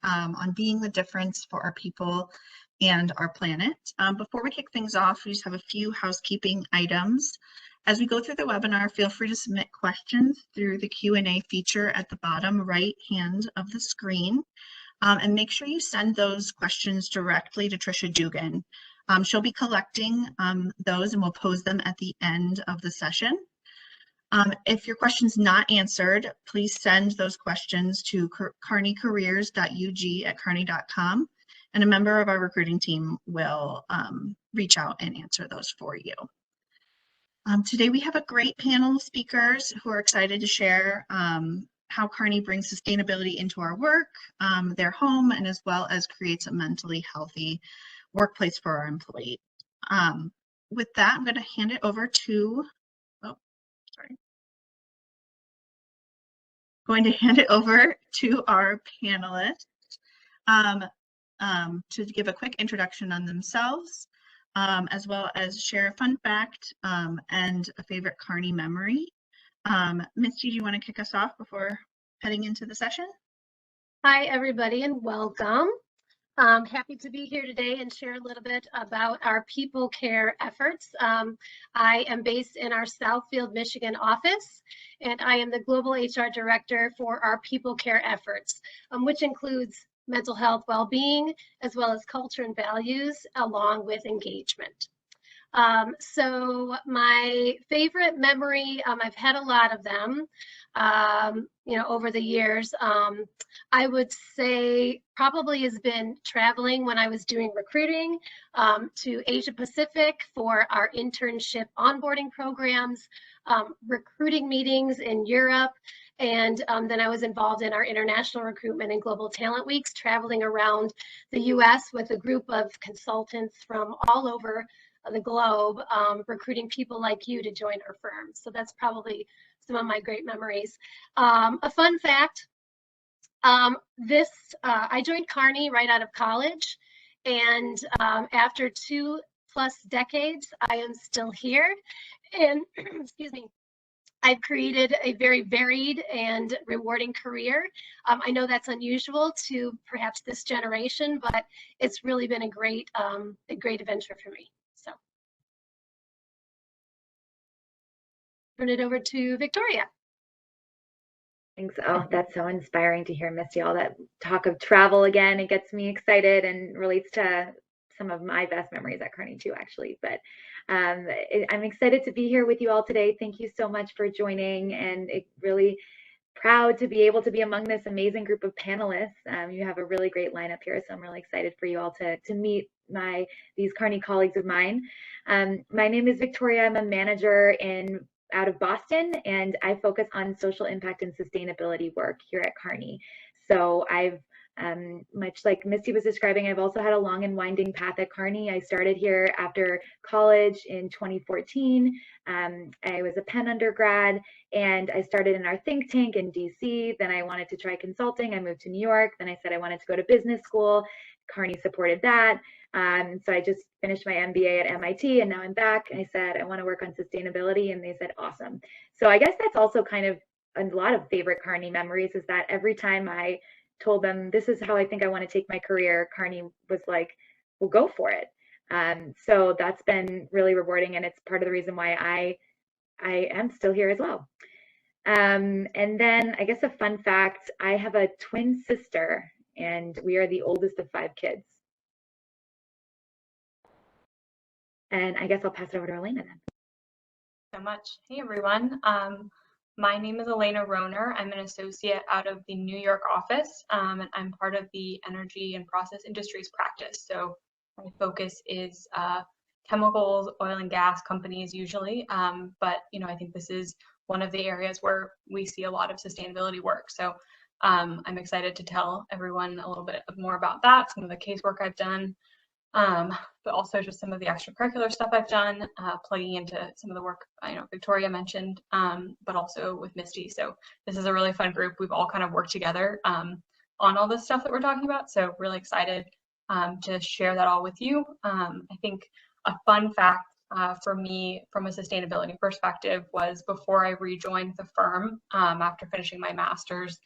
on being the difference for our people and our planet. Before we kick things off, we just have a few housekeeping items. As we go through the webinar, feel free to submit questions through the Q&A feature at the bottom right hand of the screen. And make sure you send those questions directly to Trisha Dugan. She'll be collecting those and we'll pose them at the end of the session. If your question's not answered, please send those questions to kearneycareers.ug@kearney.com, and a member of our recruiting team will reach out and answer those for you. Today we have a great panel of speakers who are excited to share how Kearney brings sustainability into our work, their home, and as well as creates a mentally healthy workplace for our employees. With that, I'm going to hand it over to, our panelists to give a quick introduction on themselves, as well as share a fun fact and a favorite Kearney memory. Misty, do you want to kick us off before heading into the session? Hi, everybody, and welcome. Happy to be here today and share a little bit about our people care efforts. I am based in our Southfield, Michigan office, and I am the Global HR Director for our people care efforts, which includes mental health well-being, as well as culture and values, along with engagement. So my favorite memory, I've had a lot of them, over the years. I would say probably has been traveling when I was doing recruiting to Asia Pacific for our internship onboarding programs, recruiting meetings in Europe, and then I was involved in our international recruitment and global talent weeks, traveling around the US with a group of consultants from all over the globe, recruiting people like you to join our firm. So that's probably some of my great memories. A fun fact, I joined Kearney right out of college, and after 2+ decades, I am still here. And excuse me, I've created a very varied and rewarding career. I know that's unusual to perhaps this generation, but it's really been a great adventure for me. So, turn it over to Victoria. Thanks. Oh, that's so inspiring to hear, Misty. All that talk of travel again, it gets me excited and relates to some of my best memories at Kearney too, actually. But I'm excited to be here with you all today. Thank you so much for joining, and really proud to be able to be among this amazing group of panelists. You have a really great lineup here, so I'm really excited for you all to meet these Kearney colleagues of mine. My name is Victoria. I'm a manager out of Boston, and I focus on social impact and sustainability work here at Kearney. So I've much like Misty was describing, I've also had a long and winding path at Kearney. I started here after college in 2014. I was a Penn undergrad, and I started in our think tank in DC. Then I wanted to try consulting. I moved to New York. Then I said I wanted to go to business school. Kearney supported that. So I just finished my MBA at MIT, and now I'm back. And I said, I want to work on sustainability. And they said, awesome. So I guess that's also kind of a lot of favorite Kearney memories, is that every time I told them, this is how I think I want to take my career, Kearney was like, well, go for it. So that's been really rewarding. And it's part of the reason why I am still here as well. And then I guess a fun fact, I have a twin sister, and we are the oldest of 5 kids. And I guess I'll pass it over to Elena then. So much. Hey, everyone. My name is Elena Rohner. I'm an associate out of the New York office, and I'm part of the energy and process industries practice. So my focus is chemicals, oil and gas companies usually, but I think this is one of the areas where we see a lot of sustainability work. So I'm excited to tell everyone a little bit more about that, some of the casework I've done, but also just some of the extracurricular stuff I've done, plugging into some of the work Victoria mentioned, but also with Misty. So this is a really fun group. We've all kind of worked together on all this stuff that we're talking about. So really excited to share that all with you. I think a fun fact for me from a sustainability perspective was before I rejoined the firm after finishing my master's,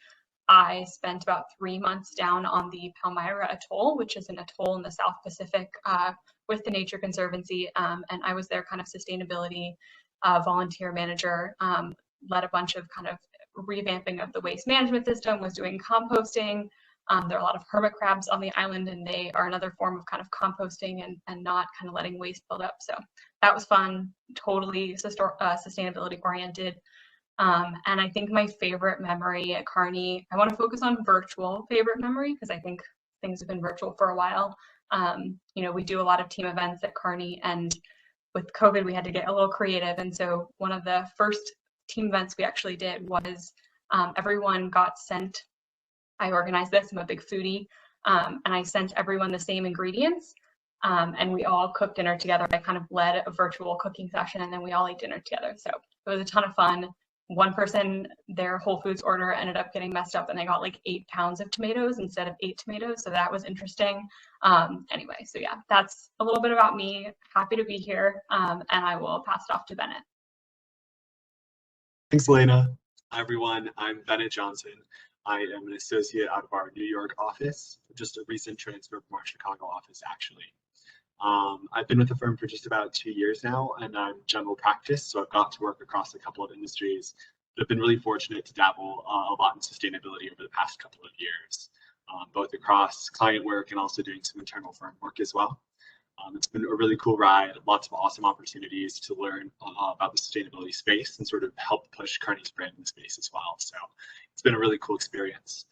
I spent about 3 months down on the Palmyra Atoll, which is an atoll in the South Pacific with the Nature Conservancy. And I was their kind of sustainability volunteer manager, led a bunch of kind of revamping of the waste management system, was doing composting. There are a lot of hermit crabs on the island, and they are another form of kind of composting and not kind of letting waste build up. So that was fun, totally sustainability oriented. And I think my favorite memory at Kearney, I want to focus on virtual favorite memory because I think things have been virtual for a while. We do a lot of team events at Kearney, and with COVID, we had to get a little creative. And so one of the first team events we actually did was everyone got sent. I organized this. I'm a big foodie, and I sent everyone the same ingredients, and we all cooked dinner together. I kind of led a virtual cooking session, and then we all ate dinner together. So it was a ton of fun. One person, their Whole Foods order ended up getting messed up, and they got like 8 pounds of tomatoes instead of 8 tomatoes. So that was interesting. Anyway, so yeah, that's a little bit about me. Happy to be here, and I will pass it off to Bennett. Thanks, Elena. Hi, everyone. I'm Bennett Johnson. I am an associate out of our New York office, just a recent transfer from our Chicago office, actually. I've been with the firm for just about 2 years now, and I'm general practice, so I've got to work across a couple of industries, but I've been really fortunate to dabble a lot in sustainability over the past couple of years, both across client work and also doing some internal firm work as well. It's been a really cool ride, lots of awesome opportunities to learn about the sustainability space and sort of help push Kearney's brand in the space as well. So it's been a really cool experience.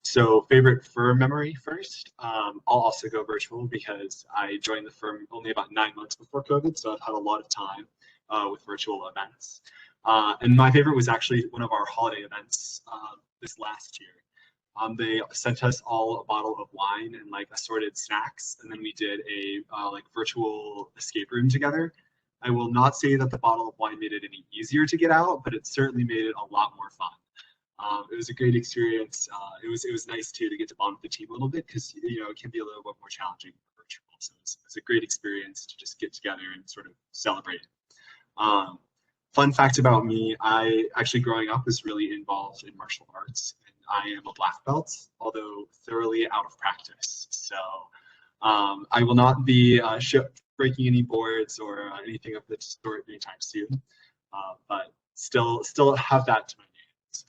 So favorite firm memory first. I'll also go virtual because I joined the firm only about 9 months before COVID, so I've had a lot of time with virtual events. And my favorite was actually one of our holiday events this last year. They sent us all a bottle of wine and like assorted snacks, and then we did a like virtual escape room together. I will not say that the bottle of wine made it any easier to get out, but it certainly made it a lot more fun. It was a great experience. It was nice too to get to bond with the team a little bit because it can be a little bit more challenging virtual. So it was a great experience to just get together and sort of celebrate. Fun fact about me: I actually growing up was really involved in martial arts. I am a black belt, although thoroughly out of practice. So I will not be breaking any boards or anything of the sort anytime soon, but still have that to my name. So.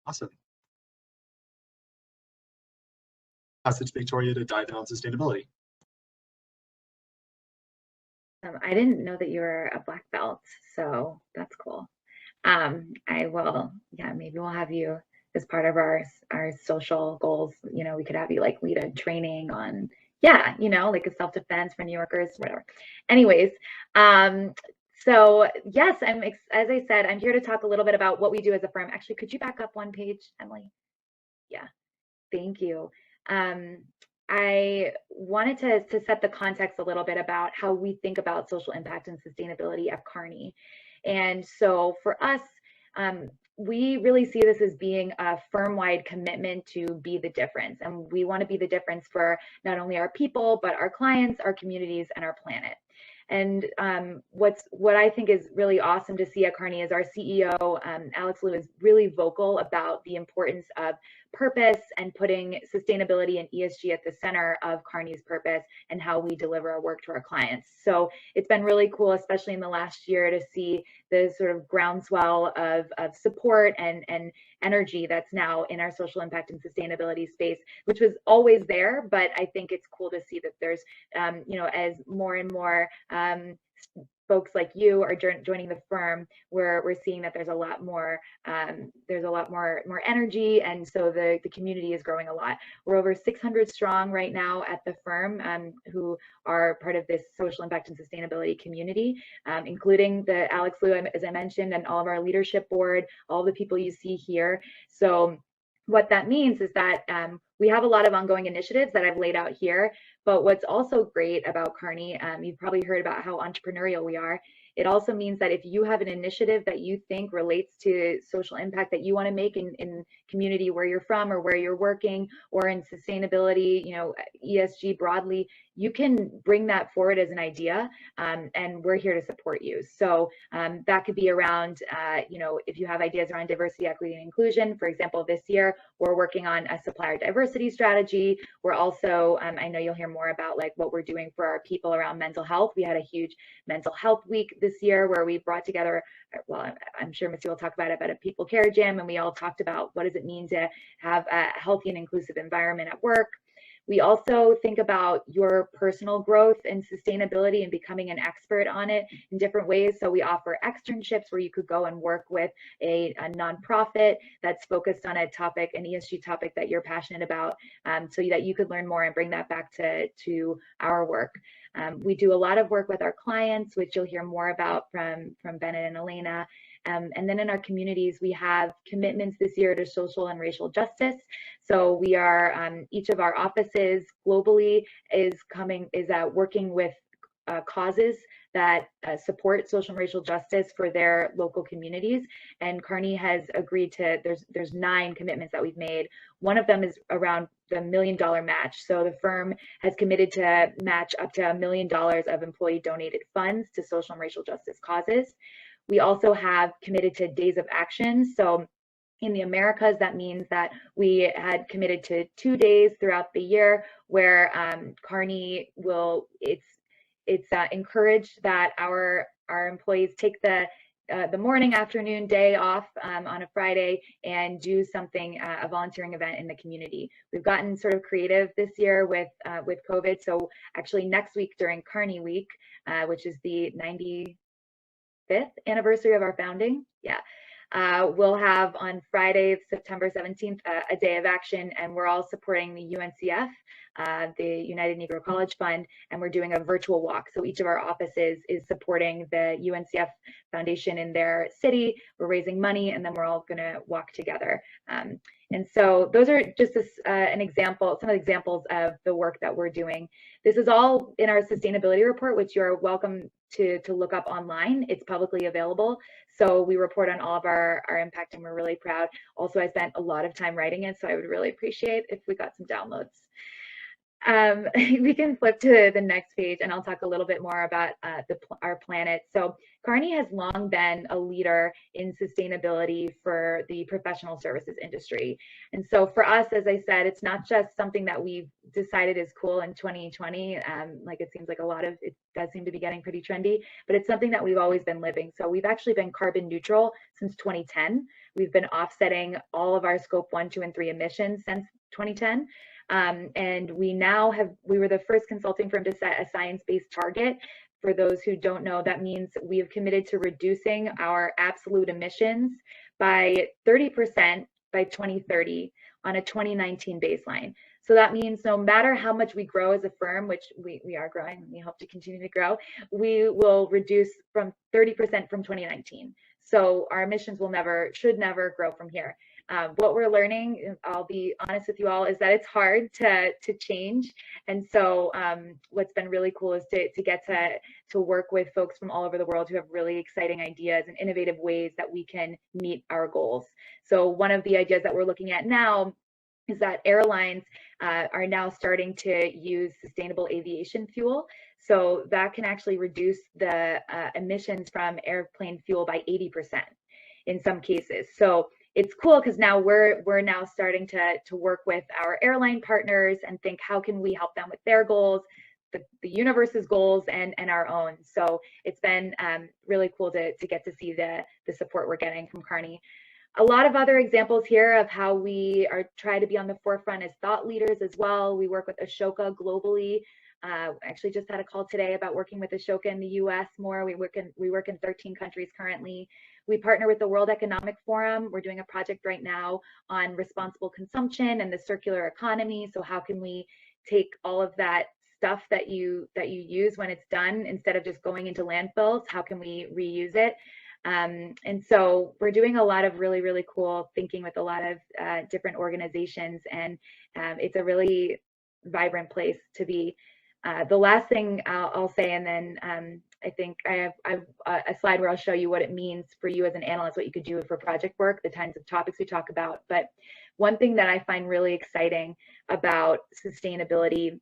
Awesome. Pass it to Victoria to dive in on sustainability. I didn't know that you were a black belt, so that's cool. I will, maybe we'll have you as part of our social goals. We could have you like lead a training on, like a self-defense for New Yorkers, whatever. Anyways, so yes, as I said, I'm here to talk a little bit about what we do as a firm. Actually, could you back up one page, Emily? Yeah, thank you. I wanted to set the context a little bit about how we think about social impact and sustainability at Kearney. And so for us, we really see this as being a firm-wide commitment to be the difference. And we want to be the difference for not only our people, but our clients, our communities, and our planet. And what I think is really awesome to see at Kearney is our CEO, Alex Liu, is really vocal about the importance of purpose and putting sustainability and ESG at the center of Kearney's purpose and how we deliver our work to our clients. So it's been really cool, especially in the last year, to see the sort of groundswell of support and energy that's now in our social impact and sustainability space, which was always there. But I think it's cool to see that there's, as more and more folks like you are joining the firm, we're seeing that there's a lot more energy, and so the community is growing a lot. We're over 600 strong right now at the firm, who are part of this social impact and sustainability community, including the Alex Liu, as I mentioned, and all of our leadership board, all the people you see here. So what that means is that we have a lot of ongoing initiatives that I've laid out here, but what's also great about Kearney, you've probably heard about how entrepreneurial we are. It also means that if you have an initiative that you think relates to social impact that you want to make in community where you're from or where you're working, or in sustainability, ESG broadly, you can bring that forward as an idea, and we're here to support you. So that could be around, if you have ideas around diversity, equity, and inclusion. For example, this year, we're working on a supplier diversity strategy. We're also, I know you'll hear more about like what we're doing for our people around mental health. We had a huge mental health week this year where we brought together, well, I'm sure Missy will talk about it, but a people care gym, and we all talked about what does it mean to have a healthy and inclusive environment at work. We also think about your personal growth and sustainability and becoming an expert on it in different ways. So we offer externships where you could go and work with a nonprofit that's focused on a topic, an ESG topic that you're passionate about, so that you could learn more and bring that back to our work. We do a lot of work with our clients, which you'll hear more about from Bennett and Elena. And then in our communities, we have commitments this year to social and racial justice. So we are, each of our offices globally is working with causes that support social and racial justice for their local communities. And Kearney has agreed to, there's 9 commitments that we've made. One of them is around the $1 million match. So the firm has committed to match up to $1 million of employee donated funds to social and racial justice causes. We also have committed to days of action. So in the Americas, that means that we had committed to 2 days throughout the year where Kearney will, it's encouraged that our employees take the morning, afternoon, day off on a Friday and do something, a volunteering event in the community. We've gotten sort of creative this year with COVID. So actually next week during Kearney Week, which is the 95th anniversary of our founding, we'll have on Friday, September 17th, a day of action, and we're all supporting the UNCF, the United Negro College Fund, and we're doing a virtual walk. So each of our offices is supporting the UNCF Foundation in their city. We're raising money, and then we're all going to walk together. And so those are just an example, some of the examples of the work that we're doing. This is all in our sustainability report, which you're welcome to look up online. It's publicly available. So we report on all of our impact, and we're really proud. Also, I spent a lot of time writing it, so I would really appreciate if we got some downloads. We can flip to the next page, and I'll talk a little bit more about our planet. So Kearney has long been a leader in sustainability for the professional services industry. And so for us, as I said, it's not just something that we've decided is cool in 2020. Like it seems like it does seem to be getting pretty trendy, but it's something that we've always been living. So we've actually been carbon neutral since 2010. We've been offsetting all of our scope 1, 2, and 3 emissions since 2010. And we were the first consulting firm to set a science-based target. For those who don't know, that means we have committed to reducing our absolute emissions by 30% by 2030 on a 2019 baseline. So that means no matter how much we grow as a firm, which we are growing, and we hope to continue to grow, we will reduce from 30% from 2019. So our emissions should never grow from here. What we're learning, I'll be honest with you all, is that it's hard to change. And so what's been really cool is to get to work with folks from all over the world who have really exciting ideas and innovative ways that we can meet our goals. So one of the ideas that we're looking at now is that airlines are now starting to use sustainable aviation fuel. So that can actually reduce the emissions from airplane fuel by 80% in some cases. So it's cool because now we're now starting to work with our airline partners and think, how can we help them with their goals, the universe's goals, and our own. So it's been really cool to get to see the support we're getting from Kearney. A lot of other examples here of how we try to be on the forefront as thought leaders as well. We work with Ashoka globally. Actually just had a call today about working with Ashoka in the US more. We work in 13 countries currently. We partner with the World Economic Forum. We're doing a project right now on responsible consumption and the circular economy. So how can we take all of that stuff that you use when it's done, instead of just going into landfills, how can we reuse it? And so we're doing a lot of really, really cool thinking with a lot of different organizations, and it's a really vibrant place to be. The last thing I'll say, and then I think I have a slide where I'll show you what it means for you as an analyst, what you could do for project work, the kinds of topics we talk about. But one thing that I find really exciting about sustainability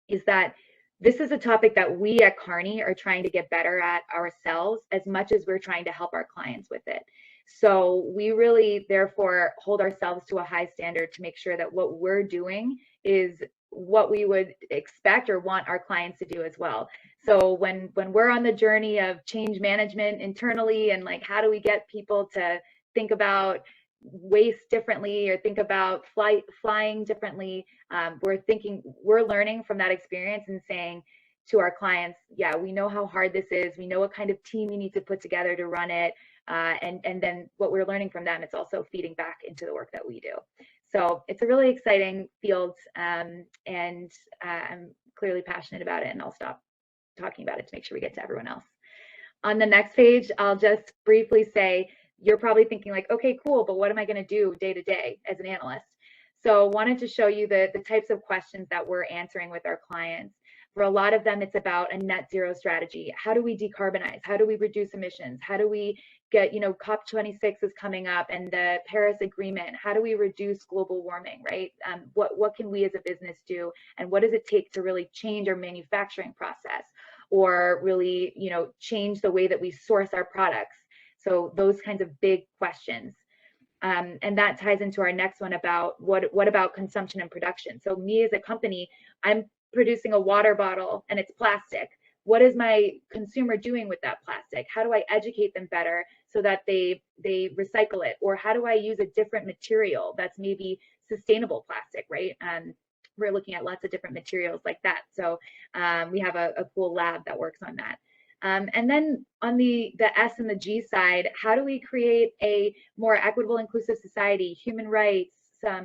is that this is a topic that we at Kearney are trying to get better at ourselves as much as we're trying to help our clients with it. So we really, therefore, hold ourselves to a high standard to make sure that what we're doing is what we would expect or want our clients to do as well. So when we're on the journey of change management internally and like how do we get people to think about waste differently or think about flying differently, we're learning from that experience and saying to our clients, yeah, we know how hard this is, we know what kind of team you need to put together to run it, and then what we're learning from them, it's also feeding back into the work that we do. So it's a really exciting field, and I'm clearly passionate about it, and I'll stop talking about it to make sure we get to everyone else. On the next page, I'll just briefly say, you're probably thinking like, okay, cool, but what am I going to do day to day as an analyst? So wanted to show you the types of questions that we're answering with our clients. For a lot of them, it's about a net zero strategy. How do we decarbonize? How do we reduce emissions? How do we get, COP26 is coming up and the Paris Agreement. How do we reduce global warming, right? What can we as a business do? And what does it take to really change our manufacturing process or really, change the way that we source our products? So those kinds of big questions. And that ties into our next one about what about consumption and production? So me as a company, I'm producing a water bottle and it's plastic. What is my consumer doing with that plastic? How do I educate them better so that they recycle it? Or how do I use a different material that's maybe sustainable plastic, right? We're looking at lots of different materials like that. So we have a cool lab that works on that. And then on the S and the G side, how do we create a more equitable, inclusive society, human rights,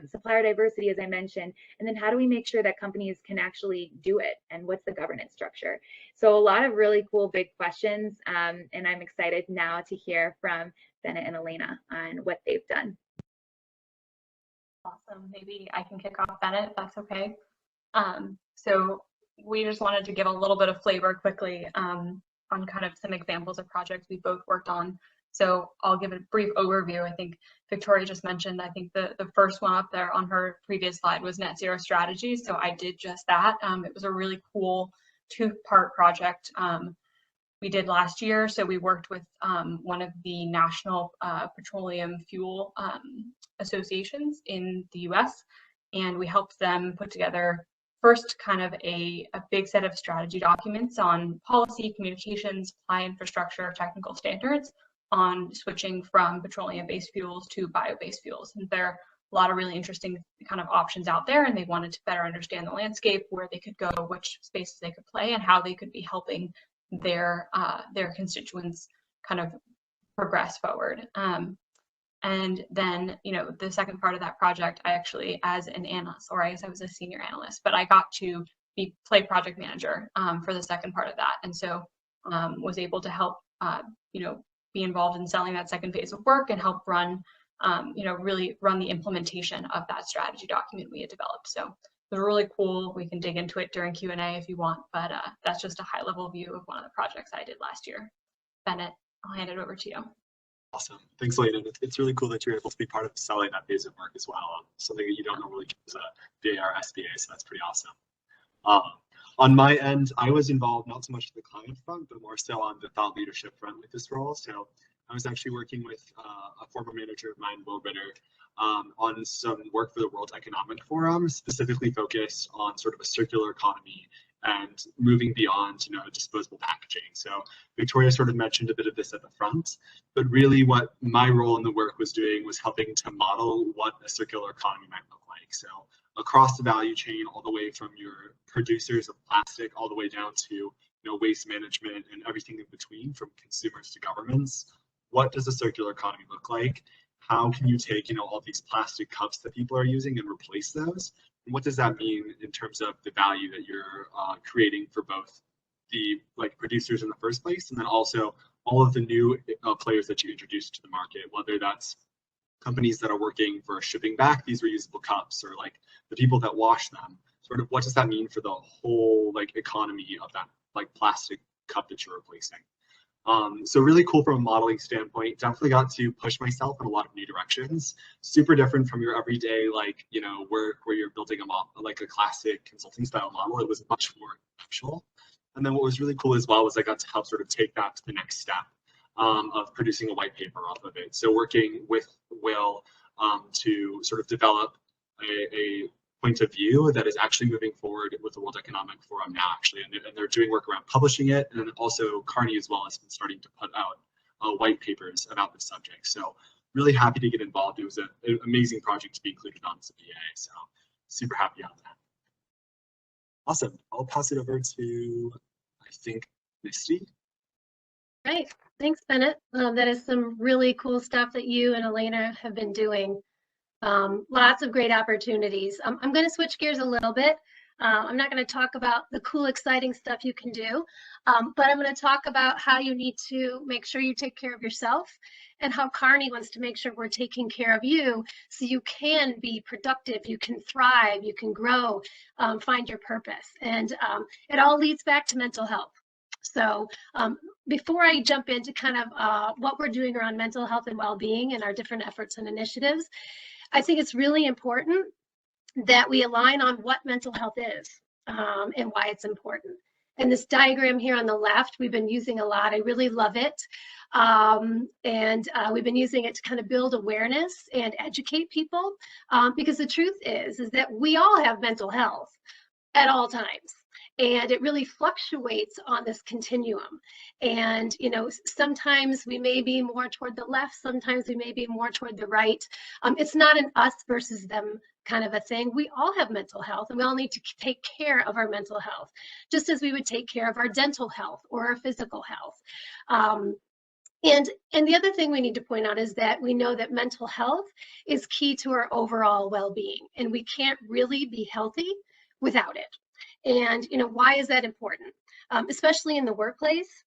supplier diversity, as I mentioned, and then how do we make sure that companies can actually do it, and what's the governance structure? So a lot of really cool big questions, and I'm excited now to hear from Bennett and Elena on what they've done. Awesome. Maybe I can kick off, Bennett, if that's okay. So we just wanted to give a little bit of flavor quickly on kind of some examples of projects we both worked on. So I'll give a brief overview. I think Victoria just mentioned, I think the first one up there on her previous slide was net zero strategy. So I did just that. It was a really cool two-part project we did last year. So we worked with one of the national petroleum fuel associations in the US, and we helped them put together first kind of a big set of strategy documents on policy, communications, supply infrastructure, technical standards on switching from petroleum-based fuels to bio-based fuels. And there are a lot of really interesting kind of options out there, and they wanted to better understand the landscape, where they could go, which spaces they could play, and how they could be helping their constituents kind of progress forward. And then, the second part of that project, I actually, as an analyst, or I guess I was a senior analyst, but I got to play project manager for the second part of that. And so was able to help, be involved in selling that second phase of work and help run, really run the implementation of that strategy document we had developed. So it was really cool. We can dig into it during Q&A if you want, but that's just a high level view of one of the projects I did last year. Bennett, I'll hand it over to you. Awesome. Thanks, Elena. It's really cool that you're able to be part of selling that phase of work as well. Something that you don't normally get as a VA or SBA, so that's pretty awesome. On my end, I was involved not so much at the client front, but more so on the thought leadership front with this role. So I was actually working with a former manager of mine, Will Ritter, on some work for the World Economic Forum, specifically focused on sort of a circular economy and moving beyond, disposable packaging. So Victoria sort of mentioned a bit of this at the front, but really what my role in the work was doing was helping to model what a circular economy might look like. So across the value chain, all the way from your producers of plastic, all the way down to waste management and everything in between, from consumers to governments. What does a circular economy look like? How can you take all these plastic cups that people are using and replace those? And what does that mean in terms of the value that you're creating for both the producers in the first place, and then also all of the new players that you introduce to the market, whether that's companies that are working for shipping back these reusable cups, or the people that wash them. Sort of what does that mean for the whole economy of that plastic cup that you're replacing? So really cool from a modeling standpoint. Definitely got to push myself in a lot of new directions. Super different from your everyday, like, you know, work where you're building a model, like a classic consulting style model. It was much more conceptual. And then what was really cool as well was I got to help sort of take that to the next step of producing a white paper off of it. So working with Will to sort of develop a point of view that is actually moving forward with the World Economic Forum now, actually, and they're doing work around publishing it, and then also Kearney as well has been starting to put out white papers about this subject. So really happy to get involved. It was an amazing project to be included on as a BA, so super happy on that. Awesome. I'll pass it over to, I think, Misty. Great. Thanks, Bennett. That is some really cool stuff that you and Elena have been doing. Lots of great opportunities. I'm going to switch gears a little bit. I'm not going to talk about the cool, exciting stuff you can do, but I'm going to talk about how you need to make sure you take care of yourself and how Kearney wants to make sure we're taking care of you so you can be productive, you can thrive, you can grow, find your purpose. And it all leads back to mental health. So before I jump into kind of what we're doing around mental health and well-being and our different efforts and initiatives, I think it's really important that we align on what mental health is and why it's important. And this diagram here on the left, we've been using a lot. I really love it. We've been using it to kind of build awareness and educate people because the truth is that we all have mental health at all times. And it really fluctuates on this continuum. And, you know, sometimes we may be more toward the left, sometimes we may be more toward the right. It's not an us versus them kind of a thing. We all have mental health and we all need to take care of our mental health, just as we would take care of our dental health or our physical health. And the other thing we need to point out is that we know that mental health is key to our overall well-being, and we can't really be healthy without it. And, you know, why is that important? Especially in the workplace,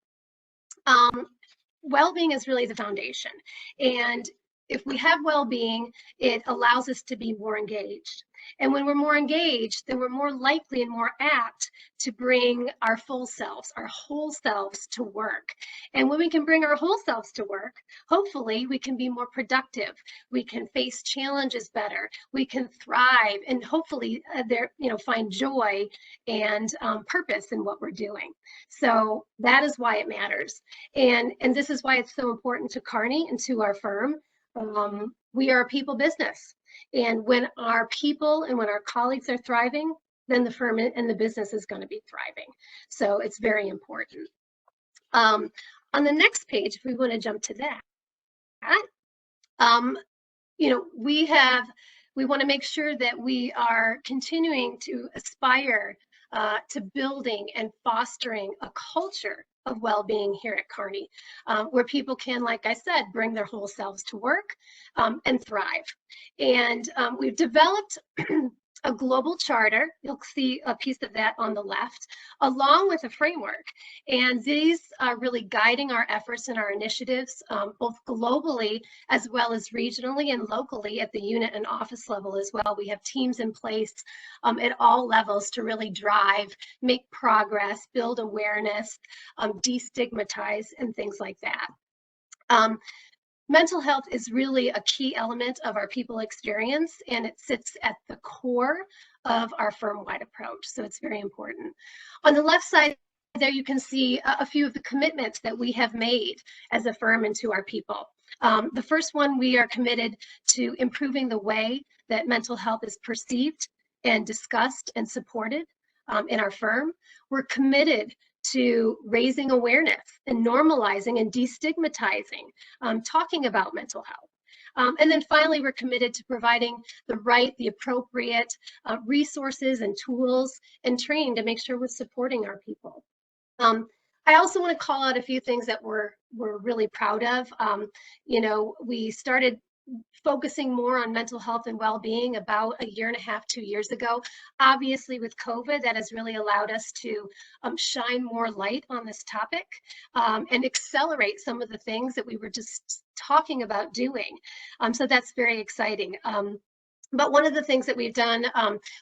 well-being is really the foundation. And if we have well-being, it allows us to be more engaged. And when we're more engaged, then we're more likely and more apt to bring our full selves, our whole selves to work. And when we can bring our whole selves to work, hopefully we can be more productive. We can face challenges better. We can thrive and hopefully find joy and purpose in what we're doing. So that is why it matters. And this is why it's so important to Kearney and to our firm. We are a people business. And when our people and when our colleagues are thriving, then the firm and the business is going to be thriving. So it's very important. On the next page, if we want to jump to that, we want to make sure that we are continuing to aspire to building and fostering a culture of well-being here at Kearney, where people can, like I said, bring their whole selves to work and thrive. And we've developed a global charter. You'll see a piece of that on the left, along with a framework. And these are really guiding our efforts and our initiatives, both globally as well as regionally and locally at the unit and office level as well. We have teams in place at all levels to really drive, make progress, build awareness, destigmatize, and things like that. Mental health is really a key element of our people experience, and it sits at the core of our firm-wide approach, so it's very important. On the left side there, you can see a few of the commitments that we have made as a firm and to our people. The first one, we are committed to improving the way that mental health is perceived and discussed and supported in our firm. We're committed to raising awareness and normalizing and destigmatizing, talking about mental health. And then finally, we're committed to providing the appropriate resources and tools and training to make sure we're supporting our people. I also want to call out a few things that we're really proud of. We started focusing more on mental health and well-being about a year and a half, 2 years ago. Obviously, with COVID, that has really allowed us to shine more light on this topic and accelerate some of the things that we were just talking about doing. So that's very exciting. But one of the things that we've done,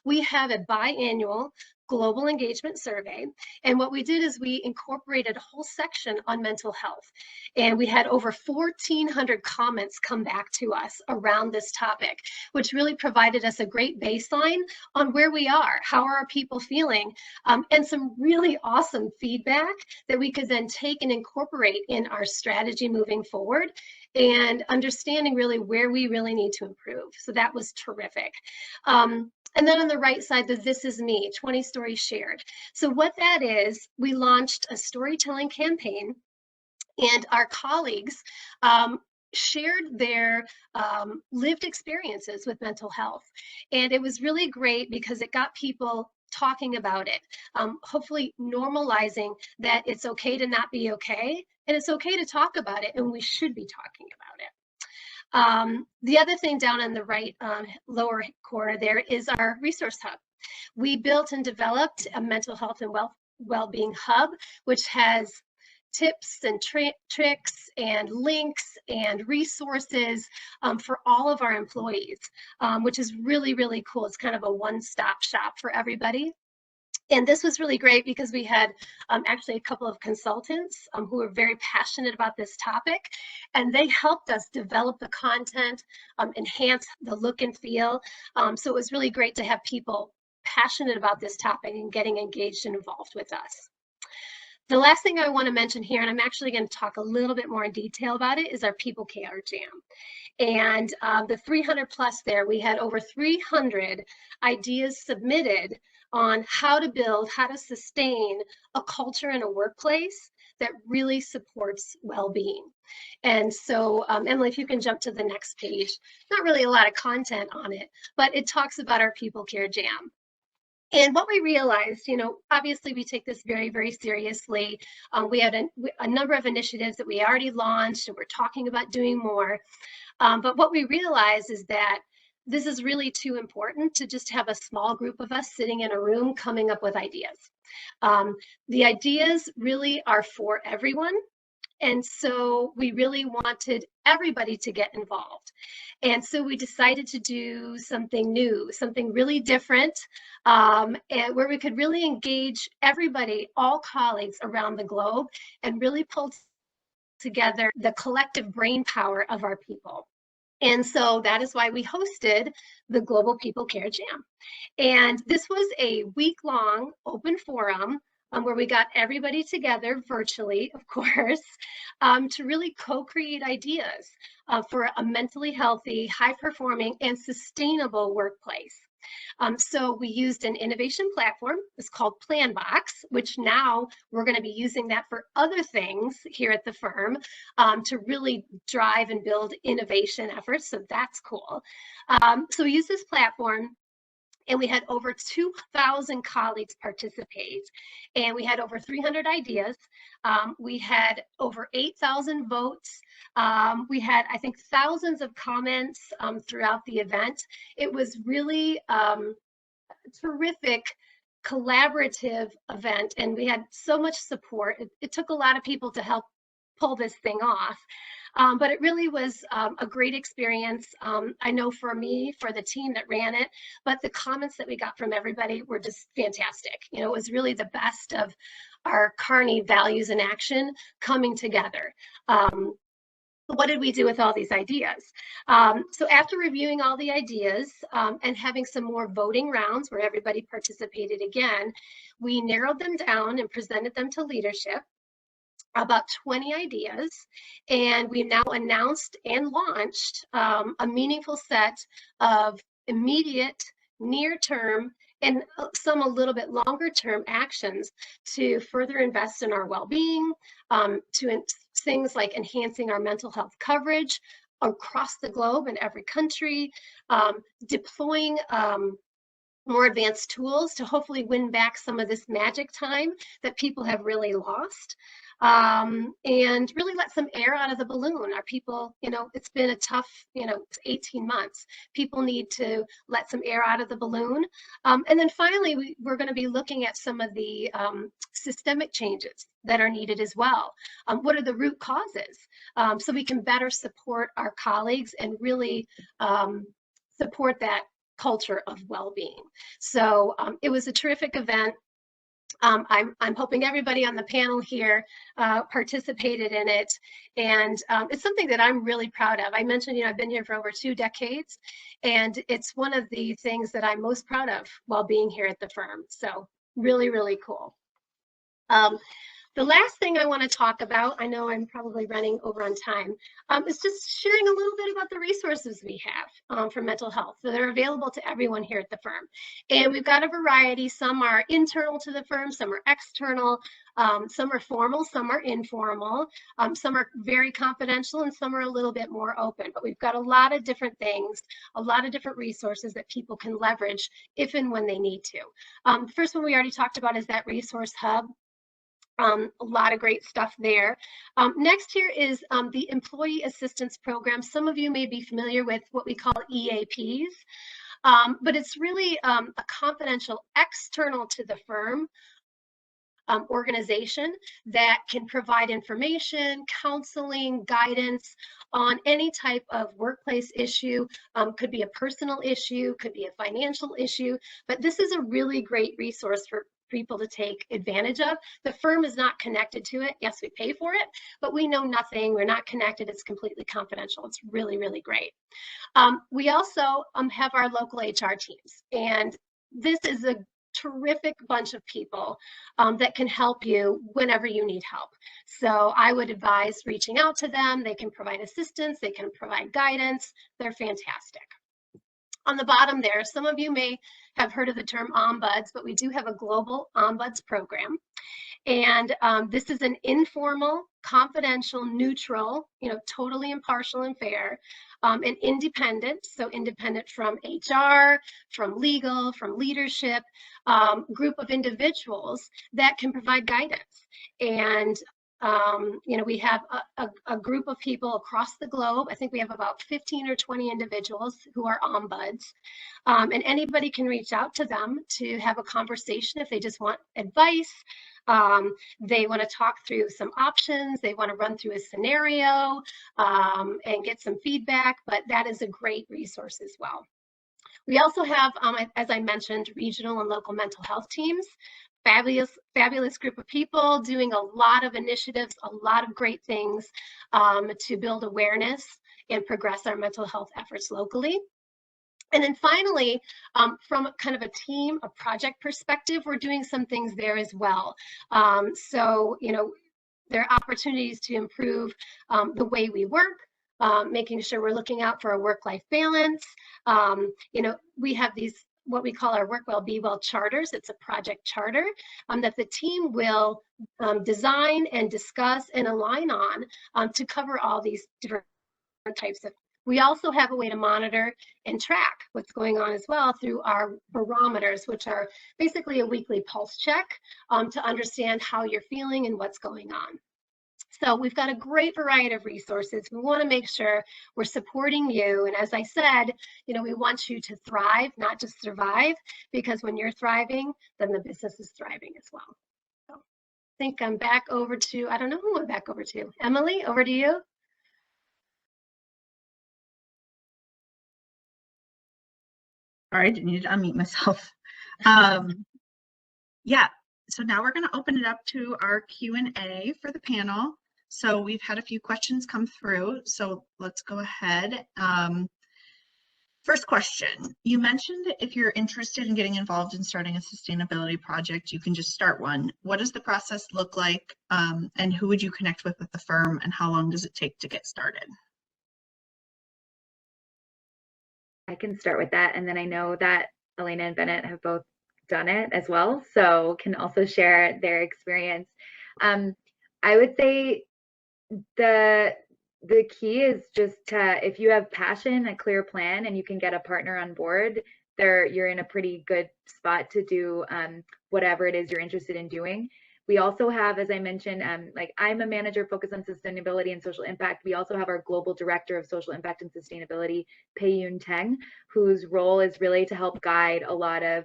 we have a biannual global engagement survey. And what we did is we incorporated a whole section on mental health. And we had over 1,400 comments come back to us around this topic, which really provided us a great baseline on where we are, how are our people feeling, and some really awesome feedback that we could then take and incorporate in our strategy moving forward, and understanding really where we really need to improve. So that was terrific. And then on the right side, the This Is Me, 20 stories shared. So what that is, we launched a storytelling campaign, and our colleagues shared their lived experiences with mental health. And it was really great because it got people talking about it, hopefully normalizing that it's okay to not be okay, and it's okay to talk about it, and we should be talking about it. The other thing down in the right lower corner there is our resource hub. We built and developed a mental health and well-being hub, which has tips and tricks and links and resources for all of our employees, which is really, really cool. It's kind of a one-stop shop for everybody. And this was really great because we had actually a couple of consultants who were very passionate about this topic, and they helped us develop the content, enhance the look and feel. So it was really great to have people passionate about this topic and getting engaged and involved with us. The last thing I want to mention here, and I'm actually going to talk a little bit more in detail about it, is our People Care Jam. And the 300 plus there, we had over 300 ideas submitted on how to build, how to sustain a culture in a workplace that really supports well-being. And so, Emily, if you can jump to the next page, not really a lot of content on it, but it talks about our People Care Jam. And what we realized, obviously we take this very, very seriously. We had a number of initiatives that we already launched, and we're talking about doing more. But what we realized is that this is really too important to just have a small group of us sitting in a room coming up with ideas. The ideas really are for everyone. And so we really wanted everybody to get involved. And so we decided to do something new, something really different, and where we could really engage everybody, all colleagues around the globe, and really pull together the collective brain power of our people. And so that is why we hosted the Global People Care Jam. And this was a week-long open forum where we got everybody together virtually, of course, to really co-create ideas for a mentally healthy, high-performing, and sustainable workplace. So we used an innovation platform. It's called Planbox, which now we're going to be using that for other things here at the firm to really drive and build innovation efforts. So that's cool. So we use this platform, and we had over 2,000 colleagues participate, and we had over 300 ideas. We had over 8,000 votes. We had, I think, thousands of comments throughout the event. It was really a terrific collaborative event, and we had so much support. It took a lot of people to help pull this thing off. But it really was a great experience. I know for me, for the team that ran it, but the comments that we got from everybody were just fantastic. It was really the best of our Kearney values in action coming together. What did we do with all these ideas? So after reviewing all the ideas and having some more voting rounds where everybody participated again, we narrowed them down and presented them to leadership. About 20 ideas, and we've now announced and launched a meaningful set of immediate, near-term, and some a little bit longer-term actions to further invest in our well-being, to things like enhancing our mental health coverage across the globe in every country, deploying more advanced tools to hopefully win back some of this magic time that people have really lost. And really let some air out of the balloon. Our people, it's been a tough, 18 months. People need to let some air out of the balloon. And then finally, we're going to be looking at some of the systemic changes that are needed as well. What are the root causes? So we can better support our colleagues and really support that culture of well-being. So it was a terrific event. I'm hoping everybody on the panel here participated in it, and it's something that I'm really proud of. I mentioned, I've been here for over 2 decades, and it's one of the things that I'm most proud of while being here at the firm. So really, really cool. The last thing I want to talk about, I know I'm probably running over on time, is just sharing a little bit about the resources we have for mental health that are available to everyone here at the firm. And we've got a variety. Some are internal to the firm, some are external, some are formal, some are informal, some are very confidential, and some are a little bit more open. But we've got a lot of different things, a lot of different resources that people can leverage if and when they need to. The first one we already talked about is that resource hub. A lot of great stuff there. Next here is the Employee Assistance Program. Some of you may be familiar with what we call EAPs, but it's really a confidential, external to the firm organization that can provide information, counseling, guidance on any type of workplace issue. Could be a personal issue, could be a financial issue, but this is a really great resource for people to take advantage of. The firm is not connected to it. Yes, we pay for it, but we know nothing. We're not connected. It's completely confidential. It's really, really great. We also have our local HR teams, and this is a terrific bunch of people that can help you whenever you need help. So I would advise reaching out to them. They can provide assistance. They can provide guidance. They're fantastic. On the bottom there, some of you may have heard of the term ombuds, but we do have a global ombuds program. And this is an informal, confidential, neutral, totally impartial and fair, and independent, so independent from HR, from legal, from leadership, group of individuals that can provide guidance. And we have a group of people across the globe. I think we have about 15 or 20 individuals who are ombuds, and anybody can reach out to them to have a conversation if they just want advice. They want to talk through some options. They want to run through a scenario and get some feedback, but that is a great resource as well. We also have, as I mentioned, regional and local mental health teams. Fabulous group of people doing a lot of initiatives, a lot of great things to build awareness and progress our mental health efforts locally. And then finally, from kind of a team, a project perspective, we're doing some things there as well. So, there are opportunities to improve the way we work, making sure we're looking out for a work-life balance. We have these, what we call our Work Well, Be Well charters. It's a project charter that the team will design and discuss and align on to cover all these different types of. We also have a way to monitor and track what's going on as well through our barometers, which are basically a weekly pulse check to understand how you're feeling and what's going on. So we've got a great variety of resources. We want to make sure we're supporting you. And as I said, we want you to thrive, not just survive, because when you're thriving, then the business is thriving as well. So I think I'm back over to, I don't know who I'm back over to. Emily, over to you. Sorry, I didn't need to unmute myself. Yeah, so now we're going to open it up to our Q&A for the panel. So we've had a few questions come through, so let's go ahead. First question, you mentioned if you're interested in getting involved in starting a sustainability project, you can just start one. What does the process look like, and who would you connect with at the firm, and how long does it take to get started? I can start with that, and then I know that Elena and Bennett have both done it as well, so can also share their experience. I would say the key is just if you have passion, a clear plan, and you can get a partner on board, you're in a pretty good spot to do whatever it is you're interested in doing. We also have, as I mentioned, like I'm a manager focused on sustainability and social impact. We also have our global director of social impact and sustainability, Pei-Yun Teng, whose role is really to help guide a lot of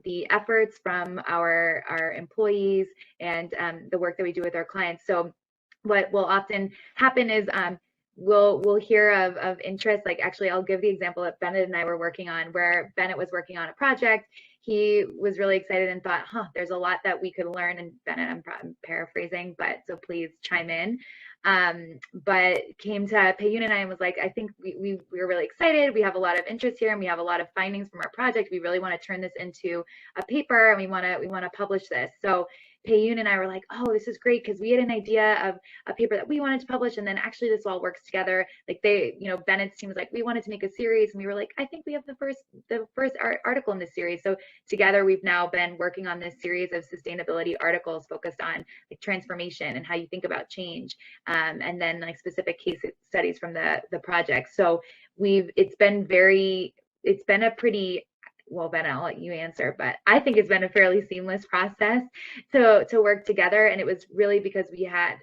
the efforts from our employees and the work that we do with our clients. So what will often happen is we'll hear of interest. Like, actually, I'll give the example that Bennett and I were working on, where Bennett was working on a project. He was really excited and thought, there's a lot that we could learn. And Bennett, I'm paraphrasing, but so please chime in. But came to Payun and I and was like, I think we were really excited. We have a lot of interest here and we have a lot of findings from our project. We really want to turn this into a paper and we want to publish this. So Payun and I were like, oh, this is great, because we had an idea of a paper that we wanted to publish, and then actually this all works together. Like Bennett's team was like, we wanted to make a series, and we were like, I think we have the first article in this series. So together we've now been working on this series of sustainability articles focused on like transformation and how you think about change, and then like specific case studies from the project. So it's been a pretty, well, Ben, I'll let you answer, but I think it's been a fairly seamless process to work together. And it was really because we had,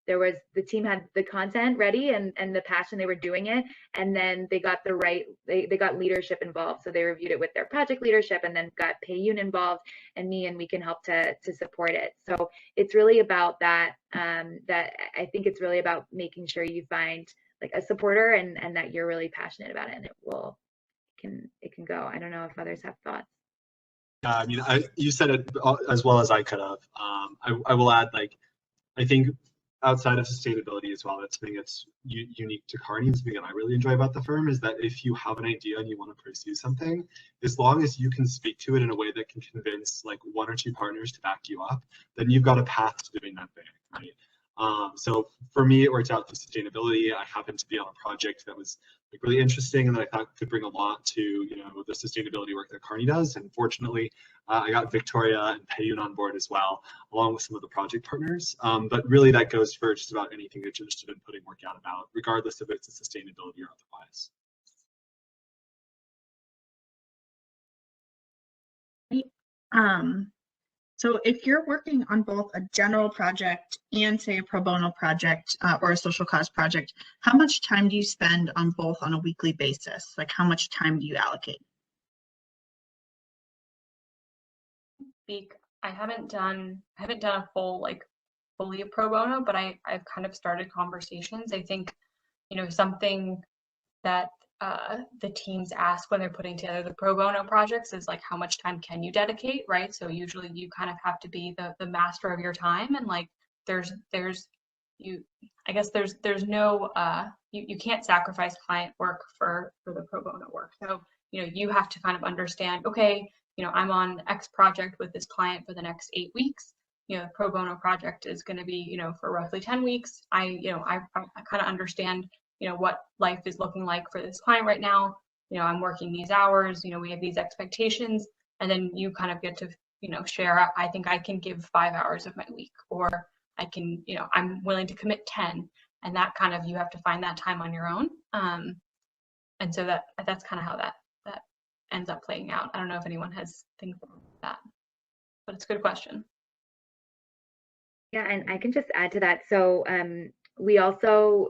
the team had the content ready and the passion, they were doing it. And then they got they got leadership involved. So they reviewed it with their project leadership and then got Payun involved and me, and we can help to support it. So it's really about that, that I think it's really about making sure you find like a supporter and that you're really passionate about it, and it can go. I don't know if others have thoughts. Yeah, I mean, you said it as well as I could have. I will add, like, I think outside of sustainability as well, that's something that's unique to Kearney, and something that I really enjoy about the firm is that if you have an idea and you want to pursue something, as long as you can speak to it in a way that can convince like one or two partners to back you up, then you've got a path to doing that thing, right? So for me, it worked out for sustainability. I happened to be on a project that was like really interesting and that I thought could bring a lot to the sustainability work that Kearney does. And fortunately, I got Victoria and Payun on board as well, along with some of the project partners. But really, that goes for just about anything that you're interested in putting work out about, regardless if it's a sustainability or otherwise. So if you're working on both a general project and say a pro bono project or a social cause project, how much time do you spend on both on a weekly basis? Like how much time do you allocate? I haven't done a full fully pro bono, but I've kind of started conversations. I think, something that the teams ask when they're putting together the pro bono projects is like, how much time can you dedicate, right? So usually you kind of have to be the master of your time, and like there's no you can't sacrifice client work for the pro bono work. So you have to kind of understand, okay, I'm on X project with this client for the next 8 weeks. The pro bono project is going to be for roughly 10 weeks. I kind of understand what life is looking like for this client right now. I'm working these hours, we have these expectations, and then you kind of get to, share, I think I can give 5 hours of my week, or I can, I'm willing to commit 10, and that kind of, you have to find that time on your own. And so that's kind of how that ends up playing out. I don't know if anyone has things about that, but it's a good question. Yeah, and I can just add to that. So we also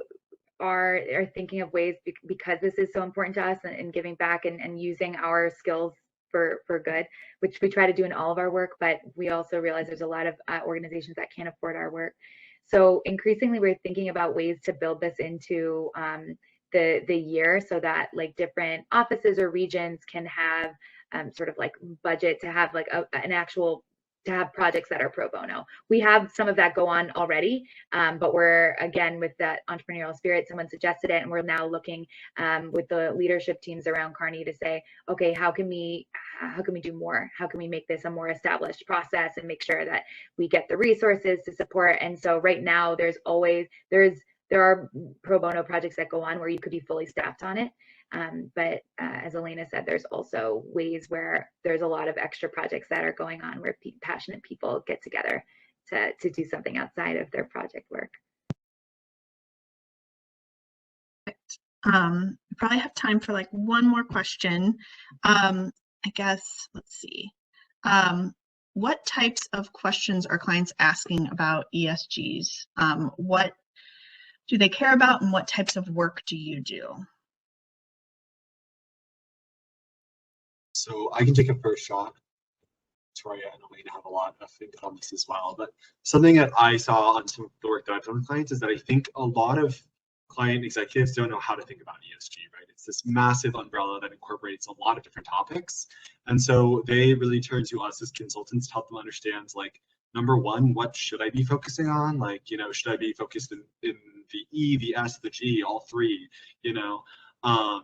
are thinking of ways, because this is so important to us, and giving back and using our skills for good, which we try to do in all of our work, but we also realize there's a lot of organizations that can't afford our work. So increasingly we're thinking about ways to build this into the year, so that like different offices or regions can have sort of like budget to have like an actual, to have projects that are pro bono. We have some of that go on already, but we're, again, with that entrepreneurial spirit, someone suggested it, and we're now looking with the leadership teams around Kearney to say, okay, how can we do more? How can we make this a more established process and make sure that we get the resources to support? And so right now there are pro bono projects that go on where you could be fully staffed on it. But as Elena said, there's also ways where there's a lot of extra projects that are going on where passionate people get together to do something outside of their project work. Probably have time for like one more question. I guess, let's see. What types of questions are clients asking about ESGs? What do they care about, and what types of work do you do? So I can take a first shot. Victoria and Elena have a lot of input on this as well. But something that I saw on some of the work that I've done with clients is that I think a lot of client executives don't know how to think about ESG, right? It's this massive umbrella that incorporates a lot of different topics. And so they really turn to us as consultants to help them understand, like, number one, what should I be focusing on? Like, you know, should I be focused in the E, the S, the G, all three, you know?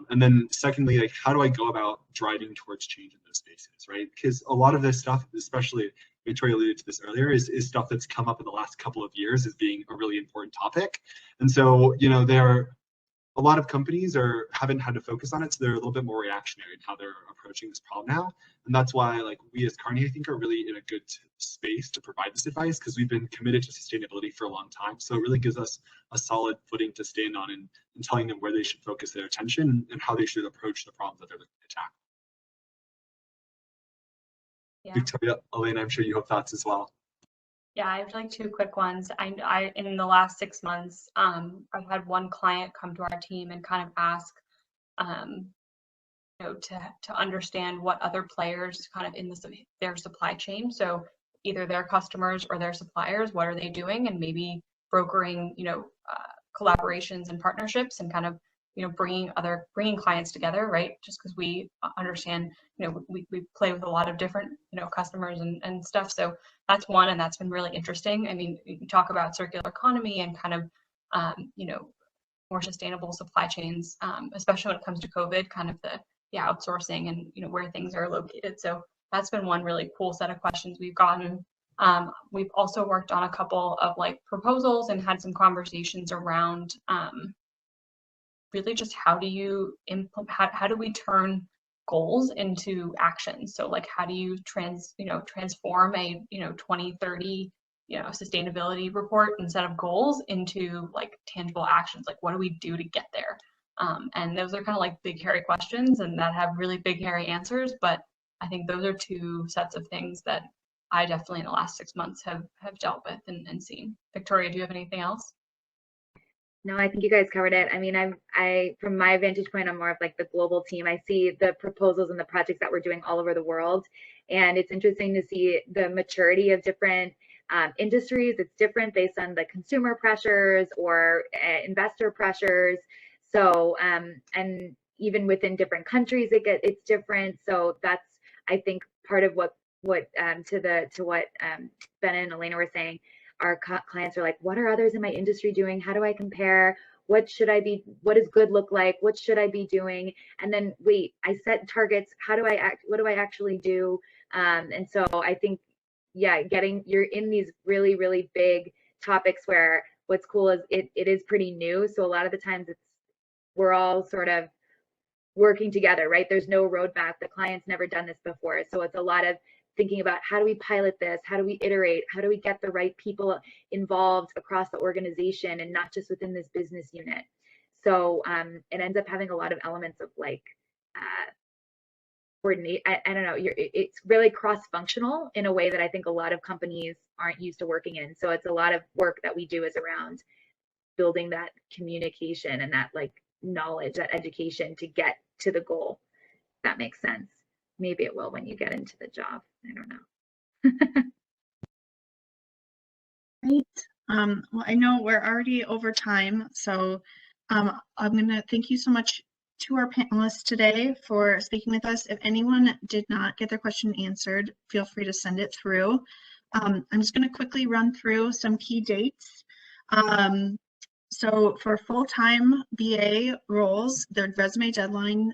And then secondly, like, how do I go about driving towards change in those spaces, right? Because a lot of this stuff, especially Victoria alluded to this earlier, is stuff that's come up in the last couple of years as being a really important topic. And so, you know, a lot of companies haven't had to focus on it, so they're a little bit more reactionary in how they're approaching this problem now. And that's why, like, we as Kearney, I think, are really in a good space to provide this advice, because we've been committed to sustainability for a long time. So it really gives us a solid footing to stand on in telling them where they should focus their attention and how they should approach the problems that they're looking to tackle. Yeah. Victoria, Elena, I'm sure you have thoughts as well. Yeah, I have like two quick ones. I in the last 6 months, I've had one client come to our team and kind of ask, you know, to understand what other players kind of in their supply chain. So either their customers or their suppliers, what are they doing, and maybe brokering, you know, collaborations and partnerships, and kind of, you know, bringing clients together, right? Just because we understand, you know, we play with a lot of different, you know, customers and stuff. So that's one, and that's been really interesting. I mean, you talk about circular economy and kind of, you know, more sustainable supply chains, especially when it comes to COVID, kind of the outsourcing and, you know, where things are located. So that's been one really cool set of questions we've gotten. We've also worked on a couple of like proposals and had some conversations around really just how do you how do we turn goals into actions? So like, how do you transform a, you know, 2030, you know, sustainability report instead of goals into like tangible actions? Like, what do we do to get there? And those are kind of like big, hairy questions, and that have really big, hairy answers. But I think those are two sets of things that I definitely in the last 6 months have dealt with and seen. Victoria, do you have anything else? No, I think you guys covered it. I mean, I from my vantage point, I'm more of like the global team. I see the proposals and the projects that we're doing all over the world, and it's interesting to see the maturity of different industries. It's different based on the consumer pressures or investor pressures. So, and even within different countries, it's different. So that's, I think, part of what to what Ben and Elena were saying. Our clients are like, what are others in my industry doing? How do I compare? What does good look like? What should I be doing? And then wait, I set targets. How do I act? What do I actually do? And so I think, yeah, you're in these really, really big topics where what's cool is it is pretty new. So a lot of the times we're all sort of working together, right? There's no roadmap. The client's never done this before. So it's a lot of thinking about how do we pilot this? How do we iterate? How do we get the right people involved across the organization and not just within this business unit? So it ends up having a lot of elements of like coordinate. I don't know. It's really cross-functional in a way that I think a lot of companies aren't used to working in. So it's a lot of work that we do is around building that communication and that like knowledge, that education to get to the goal. If that makes sense. Maybe it will when you get into the job. I don't know. Right. Well, I know we're already over time, so I'm going to thank you so much to our panelists today for speaking with us. If anyone did not get their question answered, feel free to send it through. I'm just going to quickly run through some key dates. So for full-time BA roles, their resume deadline,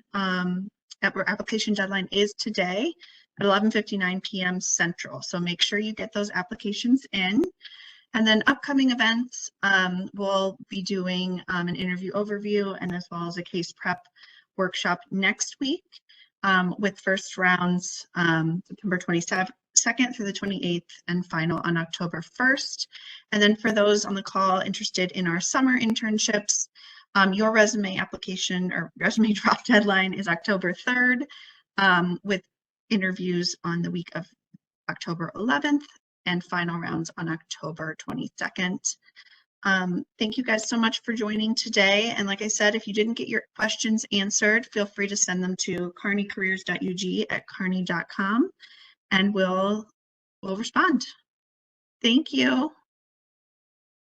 application deadline is today at 11:59 p.m. Central. So make sure you get those applications in. And then upcoming events, we'll be doing an interview overview and as well as a case prep workshop next week with first rounds September 22nd through the 28th and final on October 1st. And then for those on the call interested in our summer internships, your resume application or resume drop deadline is October 3rd with interviews on the week of October 11th and final rounds on October 22nd. Thank you guys so much for joining today. And like I said, if you didn't get your questions answered, feel free to send them to kearneycareers.ug@kearney.com and we'll respond. Thank you.